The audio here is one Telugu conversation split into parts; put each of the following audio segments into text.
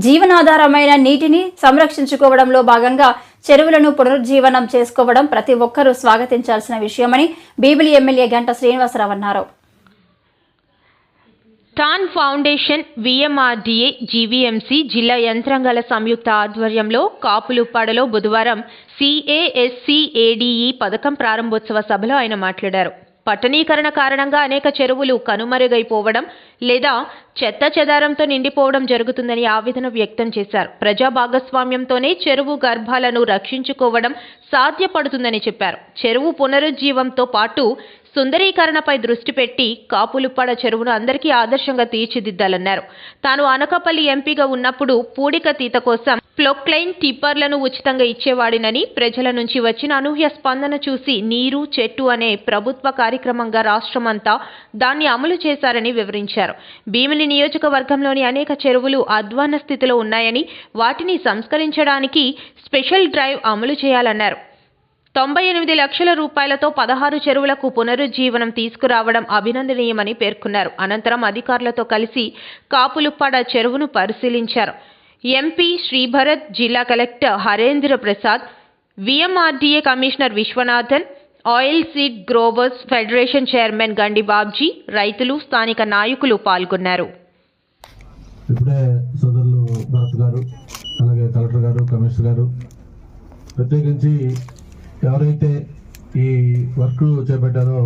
జీవనాధారమైన నీటిని సంరక్షించుకోవడంలో భాగంగా చెరువులను పునరుజ్జీవనం చేసుకోవడం ప్రతి ఒక్కరూ స్వాగతించాల్సిన విషయమని బీబిలి ఎమ్మెల్యే గంట శ్రీనివాసరావు అన్నారు. టాన్ ఫౌండేషన్, విఎంఆర్డీఏ, జీవీఎంసీ జిల్లా యంత్రాంగాల సంయుక్త ఆధ్వర్యంలో కాపులుప్పాడలో బుధవారం CASCADE పథకం ప్రారంభోత్సవ సభలో ఆయన మాట్లాడారు. పట్టణీకరణ కారణంగా అనేక చెరువులు కనుమరుగైపోవడం లేదా చెత్త చెదారంతో నిండిపోవడం జరుగుతుందని ఆవేదన వ్యక్తం చేశారు. ప్రజా భాగస్వామ్యంతోనే చెరువు గర్భాలను రక్షించుకోవడం సాధ్యపడుతుందని చెప్పారు. చెరువు పునరుజ్జీవంతో పాటు సుందరీకరణపై దృష్టి పెట్టి కాపులుప్పాడ చెరువును అందరికీ ఆదర్శంగా తీర్చిదిద్దాలన్నారు. తాను అనకాపల్లి ఎంపీగా ఉన్నప్పుడు పూడిక తీత కోసం ఫ్లోక్లైన్ టిప్పర్లను ఉచితంగా ఇచ్చేవాడినని, ప్రజల నుంచి వచ్చిన అనూహ్య స్పందన చూసి నీరు చెట్టు అనే ప్రభుత్వ కార్యక్రమంగా రాష్ట్రమంతా దాన్ని అమలు చేశారని వివరించారు. భీమిలి నియోజకవర్గంలోని అనేక చెరువులు అధ్వాన్న స్థితిలో ఉన్నాయని, వాటిని సంస్కరించడానికి స్పెషల్ డ్రైవ్ అమలు చేయాలన్నారు. 98 లక్షల రూపాయలతో 16 చెరువులకు పునరుజ్జీవనం తీసుకురావడం అభినందనీయమని పేర్కొన్నారు. అనంతరం అధికారులతో కలిసి కాపులుప్పాడ చెరువును పరిశీలించారు. ఎంపీ శ్రీభరత్, జిల్లా collector Harendra Prasad, VMRDA commissioner Viswanathan, oil seed growers federation chairman గండి బాబ్జీ, రైతులు, స్థానిక నాయకులు పాల్గొన్నారు. ఇప్పుడే సోదరులు భరత్ గారు, అలాగే కలెక్టర్ గారు, కమిషనర్ గారు, ప్రత్యేకించి ఎవరైతే ఈ వర్క్ చేపట్టారో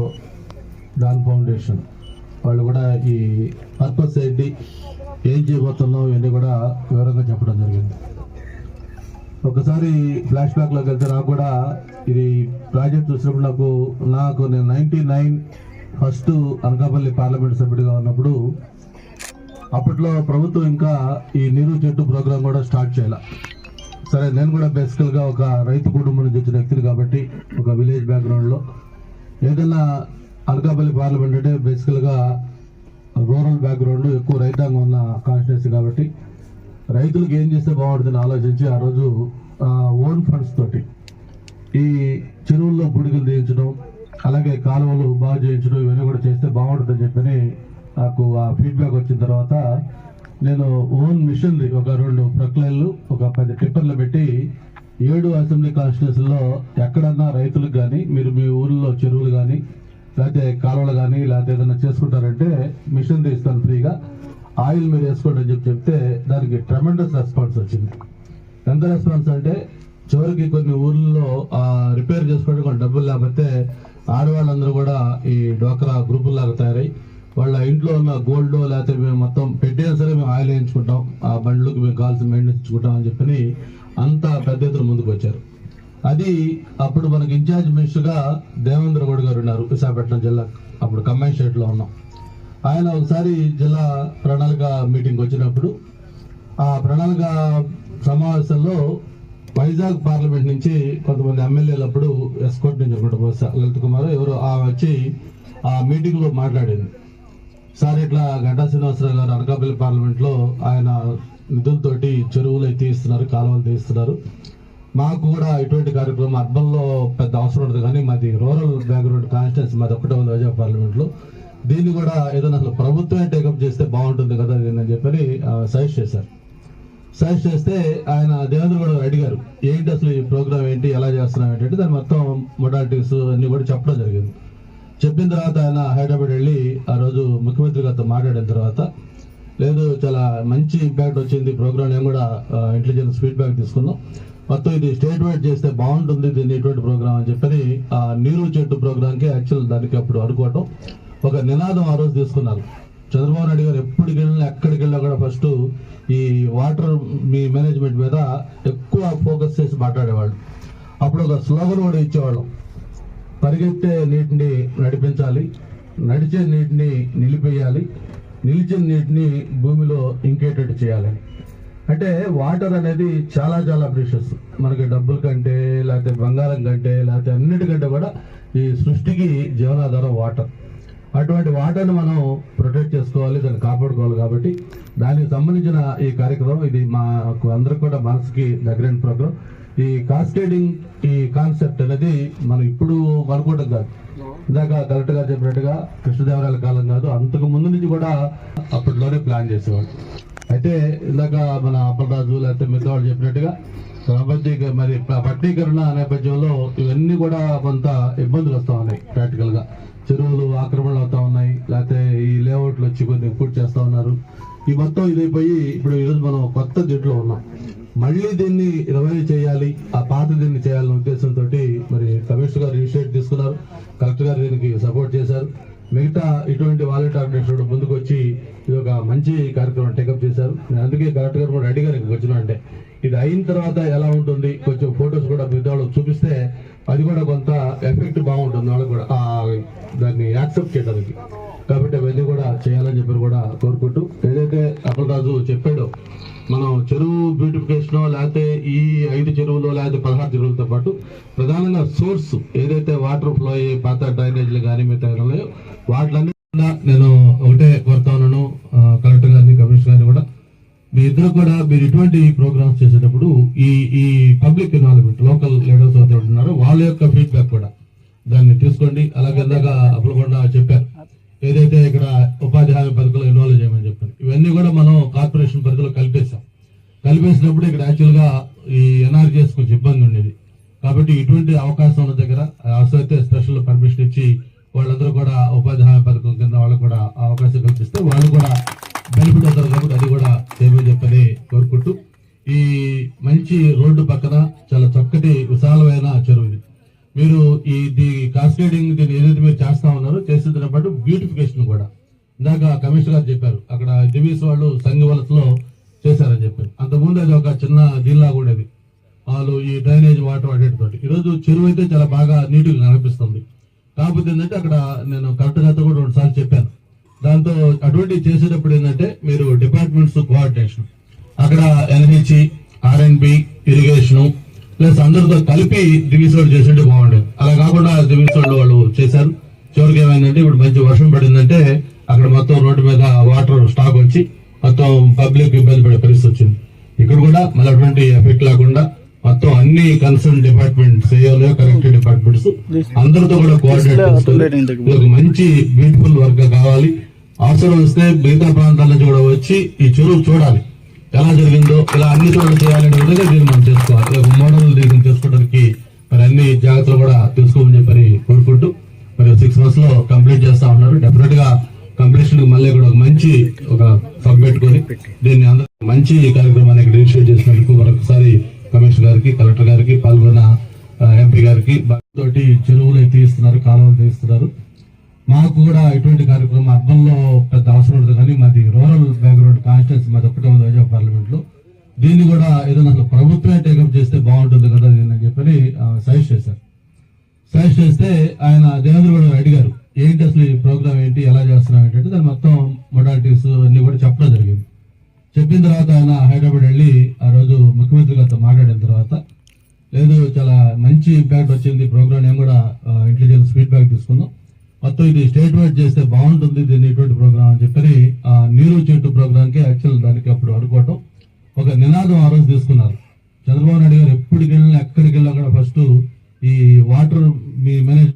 డాన్ ఫౌండేషన్ వాళ్ళు కూడా ఈ పర్పస్ ఏంటి, ఏం చేయబోతున్నాం ఇవన్నీ కూడా వివరంగా చెప్పడం జరిగింది. ఒకసారి ఫ్లాష్ బ్యాక్లోకి వెళ్తే నాకు కూడా ఇది ప్రాజెక్ట్ చూసినప్పుడు నాకు నేను 99 ఫస్ట్ అనకాపల్లి పార్లమెంట్ సభ్యుడిగా ఉన్నప్పుడు అప్పట్లో ప్రభుత్వం ఇంకా ఈ నీరు చెట్టు ప్రోగ్రాం కూడా స్టార్ట్ చేయాలి. సరే, నేను కూడా బేసికల్గా ఒక రైతు కుటుంబం నుంచి వచ్చిన వ్యక్తిని కాబట్టి ఒక విలేజ్ బ్యాక్గ్రౌండ్లో ఏదైనా అనకాపల్లి పార్లమెంట్ అంటే బేసికల్గా రూరల్ బ్యాక్గ్రౌండ్, ఎక్కువ రైతాంగం ఉన్న కాన్స్టిట్యున్సీ కాబట్టి రైతులకు ఏం చేస్తే బాగుంటుందని ఆలోచించి ఆ రోజు ఓన్ ఫండ్స్ తోటి ఈ చెరువుల్లో పుడికలు తీయించడం, అలాగే కాలువలు బాగు చేయించడం, ఇవన్నీ కూడా చేస్తే బాగుంటుందని చెప్పని నాకు ఆ ఫీడ్బ్యాక్ వచ్చిన తర్వాత నేను ఓన్ మిషనరీ ఒక 2 ప్రొక్లైన్లు, ఒక 10 టిప్పర్లు పెట్టి 7 అసెంబ్లీ కాన్స్టిట్యూన్సీల్లో ఎక్కడన్నా రైతులకు కానీ, మీరు మీ ఊళ్ళో చెరువులు కానీ లేకపోతే కాలువలు కానీ లేకపోతే ఏదైనా చేసుకుంటారంటే మిషనరీ ఇస్తాను ఫ్రీగా, ఆయిల్ మీరు వేసుకోండి అని చెప్తే దానికి ట్రెమెండస్ రెస్పాన్స్ వచ్చింది. ఎంత రెస్పాన్స్ అంటే చివరికి కొన్ని ఊర్లలో రిపేర్ చేసుకోవడానికి కొన్ని డబ్బులు లేకపోతే ఆడవాళ్ళందరూ కూడా ఈ డోక్రా గ్రూపుల్లాగా తయారై వాళ్ళ ఇంట్లో ఉన్న గోల్డ్ లేకపోతే మేము మొత్తం పెట్టినా సరే మేము ఆయిల్ వేయించుకుంటాం, ఆ బండ్లకు మేము కావాల్సిన మెయింటెనెన్స్ ఇచ్చుకుంటాం అని చెప్పని అంత పెద్ద ఎత్తున ముందుకు వచ్చారు. అది అప్పుడు మనకి ఇన్ఛార్జ్ మినిస్టర్గా దేవేంద్ర గౌడ్ గారు ఉన్నారు, విశాఖపట్నం జిల్లా, అప్పుడు కంబైన్ స్టేట్లో ఉన్నాం. ఆయన ఒకసారి జిల్లా ప్రణాళిక మీటింగ్ వచ్చినప్పుడు ఆ ప్రణాళిక సమావేశంలో వైజాగ్ పార్లమెంట్ నుంచి కొంతమంది ఎమ్మెల్యేలు అప్పుడు ఎస్కోట్ నుంచి అనుకుంటా బహుశా లలిత్ కుమార్ ఎవరు వచ్చి ఆ మీటింగ్లో మాట్లాడింది. సార్, ఇట్లా గంటా శ్రీనివాసరావు గారు అనకాపల్లి పార్లమెంట్లో ఆయన నిధులతోటి చెరువులు అయితే తీస్తున్నారు, కాలువలు తీస్తున్నారు, మాకు కూడా ఇటువంటి కార్యక్రమం అర్బన్లో పెద్ద అవసరం ఉంటుంది కానీ మాది రూరల్ బ్యాక్గ్రౌండ్ కాన్స్టిట్యున్సీ, మాది ఒక్కటే ఉంది వైజాగ్ పార్లమెంట్లో, దీన్ని కూడా ఏదైనా అసలు ప్రభుత్వమే టేకప్ చేస్తే బాగుంటుంది కదా అని చెప్పని సజెస్ట్ చేశారు. సజెస్ట్ చేస్తే ఆయన దేవేంద్ర గౌడ్ గారు అడిగారు, ఏంటి అసలు ఈ ప్రోగ్రామ్ ఏంటి, ఎలా చేస్తున్నాం ఏంటంటే దాని మొత్తం మొడాలిటీస్ అన్ని కూడా చెప్పడం జరిగింది. చెప్పిన తర్వాత ఆయన హైదరాబాద్ వెళ్ళి ఆ రోజు ముఖ్యమంత్రి గారితో మాట్లాడిన తర్వాత, లేదు చాలా మంచి ఇంపాక్ట్ వచ్చింది ప్రోగ్రామ్, నేను కూడా ఇంటెలిజెన్స్ ఫీడ్బ్యాక్ తీసుకున్నాం, మొత్తం ఇది స్టేట్ వైడ్ చేస్తే బాగుంటుంది దీన్ని ఇటువంటి ప్రోగ్రామ్ అని చెప్పని ఆ నీరు చెట్టు ప్రోగ్రామ్కి యాక్చువల్ దానికి అప్పుడు అనుకోవటం ఒక నినాదం ఆ రోజు తీసుకున్నారు. చంద్రబాబు నాయుడు గారు ఎప్పటికి వెళ్ళినా ఎక్కడికి వెళ్ళినా కూడా ఫస్ట్ ఈ వాటర్ మీ మేనేజ్మెంట్ మీద ఎక్కువ ఫోకస్ చేసి మాట్లాడేవాళ్ళు. అప్పుడు ఒక స్లోగన్ కూడా ఇచ్చేవాళ్ళం, పరిగెత్తే నీటిని నడిపించాలి, నడిచే నీటిని నిలిపేయాలి, నిలిచిన నీటిని భూమిలో ఇంకేటట్టు చేయాలని. అంటే వాటర్ అనేది చాలా చాలా ప్రీషియస్, మనకి డబ్బుల కంటే లేకపోతే బంగారం కంటే లేకపోతే అన్నిటికంటే కూడా ఈ సృష్టికి జీవనాధారం వాటర్. అటువంటి వాటర్ని మనం ప్రొటెక్ట్ చేసుకోవాలి, దాన్ని కాపాడుకోవాలి. కాబట్టి దానికి సంబంధించిన ఈ కార్యక్రమం ఇది మాకు అందరికి కూడా మనసుకి దగ్గరైన ప్రోగ్రాం. ఈ కాస్కేడింగ్ ఈ కాన్సెప్ట్ అనేది మనం ఇప్పుడు అనుకోవడం కాదు, ఇందాక కరెక్ట్ గా చెప్పినట్టుగా కృష్ణదేవరాయల కాలం కాదు, అంతకు ముందు నుంచి కూడా అప్పట్లోనే ప్లాన్ చేసేవాళ్ళు. అయితే ఇందాక మన అప్పలరాజు లేకపోతే మిగతా వాళ్ళు చెప్పినట్టుగా మరి పట్టణీకరణ నేపథ్యంలో ఇవన్నీ కూడా కొంత ఇబ్బందులు వస్తూ ఉన్నాయి. ప్రాక్టికల్ గా చెరువులు ఆక్రమణలు అవుతా ఉన్నాయి, లేకపోతే ఈ లేఅవుట్లు వచ్చి కొన్ని పూర్తి చేస్తా ఉన్నారు. ఈ మొత్తం ఇదైపోయి ఇప్పుడు ఈరోజు మనం కొత్త దీంట్లో ఉన్నాం. మళ్ళీ దీన్ని రివైవ్ చేయాలి, ఆ పాత దీన్ని చేయాలనే ఉద్దేశంతో మరి కమిషనర్ గారు ఇనిషియేటివ్ తీసుకున్నారు, కలెక్టర్ గారు దీనికి సపోర్ట్ చేశారు. మిగతా ఇటువంటి వాలంటీర్ ఆర్గనైజేషన్ ముందుకు వచ్చి ఇది ఒక మంచి కార్యక్రమం టేకప్ చేశారు. నేను అందుకే కలెక్టర్ గారు కూడా అడిగారు ఇక్కడికి వచ్చిన అంటే ఇది అయిన తర్వాత ఎలా ఉంటుంది, కొంచెం ఫొటోస్ కూడా మిగతా వాళ్ళకి చూపిస్తే అది కూడా కొంత ఎఫెక్ట్ బాగుంటుంది వాళ్ళకి కూడా దాన్ని యాక్సెప్ట్ చేయడానికి. కాబట్టి అవన్నీ కూడా చేయాలని చెప్పి కూడా కోరుకుంటూ, ఏదైతే అప్పలరాజు చెప్పాడో మనం చెరువు బ్యూటిఫికేషన్ లేకపోతే ఈ 5 చెరువులు లేకపోతే 16 చెరువులతో పాటు ప్రధానంగా సోర్స్ ఏదైతే వాటర్ ఫ్లో అయ్యే పాత డ్రైనేజీలు కానీ మిగతా ఉన్నాయో వాటిలన్నీ నేను ఒకటే కోరుతా ఉన్నాను కలెక్టర్ గారిని, కమిషనర్ గారిని కూడా. మీ ఇద్దరు కూడా మీరు ఇటువంటి ప్రోగ్రామ్స్ చేసేటప్పుడు ఈ పబ్లిక్ ఇన్వాల్వ్మెంట్ లోకల్ లీడర్స్ ఎవరైతే ఉంటున్నారో వాళ్ళ యొక్క ఫీడ్బ్యాక్ కూడా దాన్ని తీసుకోండి. అలాగే ఇందాక అప్పలకొండ చెప్పారు ఏదైతే ఇక్కడ ఉపాధి హామీ పథకంలో ఇన్వాల్వ్ చేయమని చెప్పారు. ఇవన్నీ కూడా మనం కార్పొరేషన్ పరిధిలో కలిపేసినప్పుడు ఇక్కడ యాక్చువల్ గా ఈ ఎన్ఆర్జీఎస్ కొంచెం ఇబ్బంది ఉండేది. కాబట్టి ఇటువంటి అవకాశం ఉన్న దగ్గర అవసరమైతే స్పెషల్ పర్మిషన్ ఇచ్చి వాళ్ళందరూ కూడా ఉపాధి హామీ పథకం కింద వాళ్ళకు కూడా అవకాశం కల్పిస్తే వాళ్ళు కూడా బెనిఫిట్ అవుతారు. కాబట్టి అది కూడా చేయమని చెప్పని కోరుకుంటూ, ఈ మంచి రోడ్డు పక్కన చాలా చక్కటి విశాలమైన చెరువు ఇది. మీరు ఇది కాస్కేడింగ్ దీన్ని ఏదైతే మీరు చేస్తా ఉన్నారో చేసిన పాటు బ్యూటిఫికేషన్ కూడా ఇందాక కమిషనర్ గారు చెప్పారు, అక్కడ డివిస్ వాళ్ళు సంఘవలసలో చేశారని చెప్పారు. అంతకుముందు అది ఒక చిన్న జిల్లా కూడా వాళ్ళు ఈ డ్రైనేజ్ వాటర్ వాడేటతోటి ఈరోజు చెరువు అయితే చాలా బాగా నీట్గా కనిపిస్తుంది. కాకపోతే ఏంటంటే అక్కడ నేను కలెక్టర్ గారితో కూడా 2 సార్లు చెప్పాను. దాంతో అటువంటి చేసేటప్పుడు ఏంటంటే మీరు డిపార్ట్మెంట్స్ కోఆర్డినేషన్ అక్కడ ఎన్హెచ్ఈ, ఆర్ఎండ్బి, ఇరిగేషన్ ప్లస్ అందరితో కలిపి దివిసోళ్ళు చేసేట్టు బాగుండేది. అలా కాకుండా దివిసోళ్ళు వాళ్ళు చేశారు. చివరికి ఏమైందంటే ఇప్పుడు మంచి వర్షం పడిందంటే అక్కడ మొత్తం రోడ్డు మీద వాటర్ స్టాక్ వచ్చి మొత్తం పబ్లిక్ ఇబ్బంది పడే పరిస్థితి వచ్చింది. ఇక్కడ కూడా మళ్ళీ అటువంటి ఎఫెక్ట్ లేకుండా మొత్తం అన్ని కన్సర్న్ డిపార్ట్మెంట్స్ కరెక్ట్ డిపార్ట్మెంట్స్ అందరితో కూడా కోఆర్డినేట్ మంచి బ్యూటిఫుల్ వర్క్ కావాలి. అవసరం వస్తే మిగతా ప్రాంతాల నుంచి కూడా వచ్చి ఈ చెరువు చూడాలి ఎలా జరిగిందో, ఇలా అన్ని చోట్ల చేయాలనే విధంగా దీన్ని మనం చేసుకోవాలి. మోడల్ దీన్ని చేసుకోవడానికి మరి అన్ని జాగ్రత్తలు కూడా తెలుసుకోమని చెప్పని కోరుకుంటూ, మరి 6 months లో కంప్లీట్ చేస్తా ఉన్నారు. డెఫినెట్ గా కంప్లీషన్ మళ్ళీ కూడా మంచి ఒక సబ్ పెట్టుకొని దీన్ని అందరూ మంచి కార్యక్రమాన్ని ఇనిషియేట్ చేసినందుకు మరొకసారి కమిషనర్ గారికి, కలెక్టర్ గారికి, పాల్గొన్న ఎంపీ గారికి తోటి చెరువులు తీస్తున్నారు, కాలువలు తీస్తున్నారు. మాకు కూడా ఇటువంటి కార్యక్రమం అర్బన్ లో పెద్ద అవసరం ఉంటుంది, కానీ మాది రూరల్ బ్యాక్గ్రౌండ్ కాన్స్టిట్యూన్సీ మాది ఒకటే ఉంది వైజాగ్ పార్లమెంట్ లో. దీన్ని కూడా ఏదైనా అసలు ప్రభుత్వమే టేకప్ చేస్తే బాగుంటుంది కదా అని చెప్పని సజెస్ట్ చేశారు. సజెస్ట్ చేస్తే ఆయన దేవేంద్ర గౌడ్ అడిగారు ఏంటి అసలు ఈ ప్రోగ్రామ్ ఏంటి, ఎలా చేస్తున్నాం ఏంటంటే దాని మొత్తం మొడాలిటీస్ అన్ని కూడా చెప్పడం జరిగింది. చెప్పిన తర్వాత ఆయన హైదరాబాద్ వెళ్ళి ఆ రోజు ముఖ్యమంత్రి గారితో మాట్లాడిన తర్వాత లేదు చాలా మంచి ఇంపాక్ట్ వచ్చింది ప్రోగ్రామ్, నేను కూడా ఇంటెలిజెన్స్ ఫీడ్బ్యాక్ తీసుకున్నాం, మొత్తం ఇది స్టేట్ వైడ్ చేస్తే బాగుంటుంది దీన్ని ఇటువంటి ప్రోగ్రామ్ అని చెప్పని నీరు చెట్టు ప్రోగ్రామ్ కి యాక్చువల్ దానికి అప్పుడు అనుకోవటం ఒక నినాదం ఆ రోజు తీసుకున్నారు. చంద్రబాబు నాయుడు గారు ఎక్కడికి వెళ్ళినా కూడా ఫస్ట్ ఈ వాటర్ మీ మేనేజ్